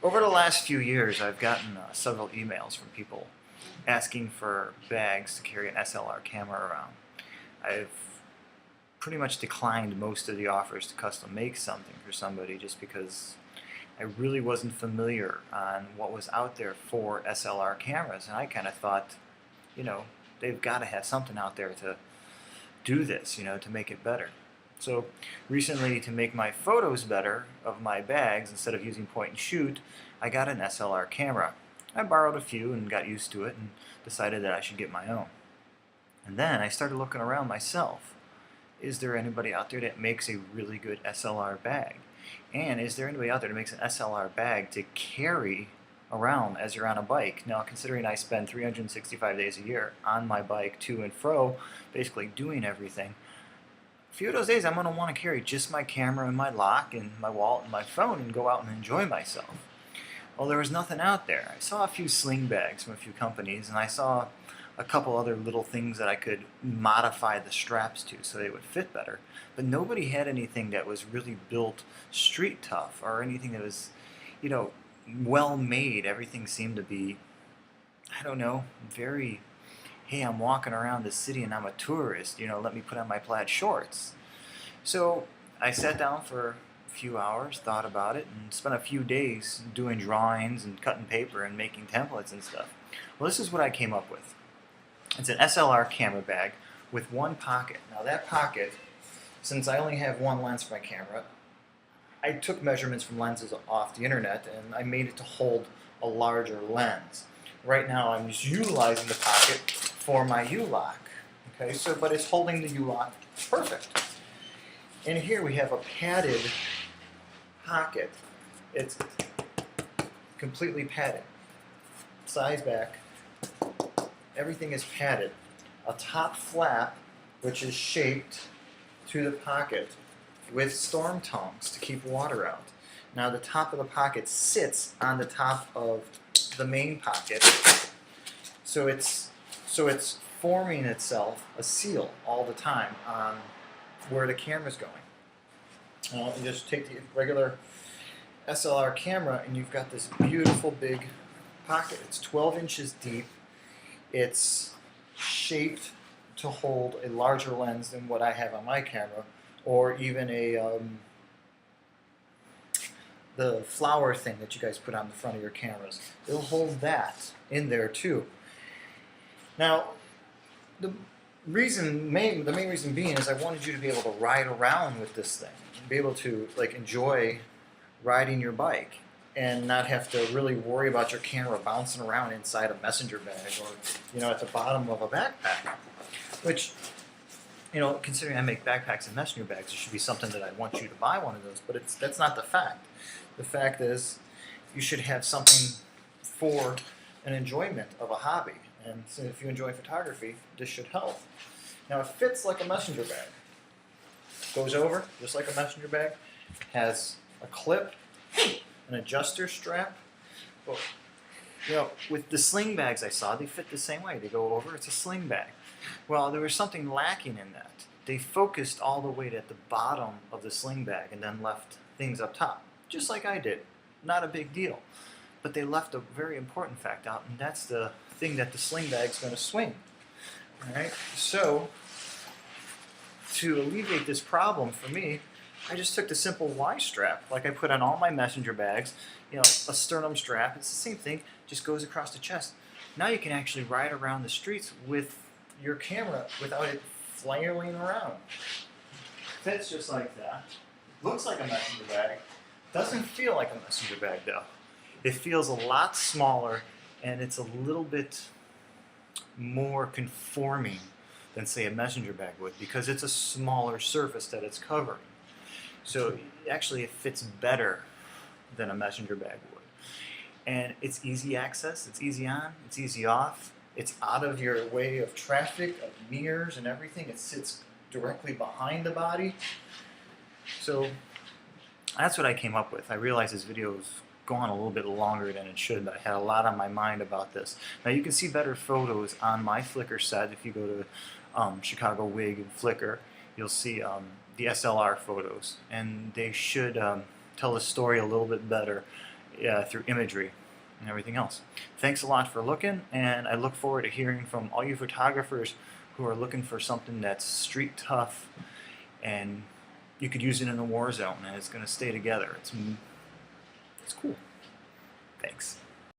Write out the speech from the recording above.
Over the last few years, I've gotten several emails from people asking for bags to carry an SLR camera around. I've pretty much declined most of the offers to custom make something for somebody just because I really wasn't familiar on what was out there for SLR cameras, and I kind of thought, you know, they've got to have something out there to do this, to make it better. So recently, to make my photos better of my bags, instead of using point and shoot, I got an SLR camera. I borrowed a few and got used to it and decided that I should get my own. And then I started looking around myself. Is there anybody out there that makes a really good SLR bag? And is there anybody out there that makes an SLR bag to carry around as you're on a bike? Now, considering I spend 365 days a year on my bike to and fro, basically doing everything, a few of those days I'm going to want to carry just my camera and my lock and my wallet and my phone and go out and enjoy myself. Well, there was nothing out there. I saw a few sling bags from a few companies, and I saw a couple other little things that I could modify the straps to so they would fit better. But nobody had anything that was really built street tough or anything that was, well made. Everything seemed to be, I don't know, very, hey, I'm walking around the city and I'm a tourist, let me put on my plaid shorts. So I sat down for a few hours, thought about it, and spent a few days doing drawings and cutting paper and making templates and stuff. Well, this is what I came up with. It's an SLR camera bag with one pocket. Now that pocket, since I only have one lens for my camera, I took measurements from lenses off the internet and I made it to hold a larger lens. Right now I'm just utilizing the pocket for my U-lock. Okay, but it's holding the U-lock perfect. And here we have a padded pocket. It's completely padded. Size back. Everything is padded. A top flap, which is shaped to the pocket with storm tongues to keep water out. Now the top of the pocket sits on the top of the main pocket, so it's forming itself a seal all the time on where the camera's going. You just take the regular SLR camera and you've got this beautiful big pocket. It's 12 inches deep. It's shaped to hold a larger lens than what I have on my camera, or even the flower thing that you guys put on the front of your cameras. It'll hold that in there too. Now, the main reason being is I wanted you to be able to ride around with this thing, be able to enjoy riding your bike, and not have to really worry about your camera bouncing around inside a messenger bag or at the bottom of a backpack. Which, considering I make backpacks and messenger bags, it should be something that I want you to buy one of those. But that's not the fact. The fact is, you should have something for an enjoyment of a hobby. And so if you enjoy photography, this should help. Now it fits like a messenger bag. Goes over just like a messenger bag. Has a clip, an adjuster strap. Well, with the sling bags I saw, they fit the same way. They go over, it's a sling bag. Well, there was something lacking in that. They focused all the weight at the bottom of the sling bag and then left things up top, just like I did. Not a big deal. But they left a very important fact out, and that's the thing that the sling bag's going to swing. All right? So, to alleviate this problem for me, I just took the simple Y strap, like I put on all my messenger bags, a sternum strap. It's the same thing, just goes across the chest. Now you can actually ride around the streets with your camera without it flailing around. Fits just like that. Looks like a messenger bag. Doesn't feel like a messenger bag though. It feels a lot smaller and it's a little bit more conforming than say a messenger bag would because it's a smaller surface that it's covering. So actually it fits better than a messenger bag would. And it's easy access, it's easy on, it's easy off, it's out of your way of traffic, of mirrors and everything. It sits directly behind the body. So that's what I came up with. I realized this video is going a little bit longer than it should, but I had a lot on my mind about this. Now you can see better photos on my Flickr set. If you go to Chicago WIG and Flickr, you'll see the SLR photos, and they should tell the story a little bit better through imagery and everything else. Thanks a lot for looking, and I look forward to hearing from all you photographers who are looking for something that's street tough and you could use it in a war zone and it's going to stay together. It's cool. Thanks.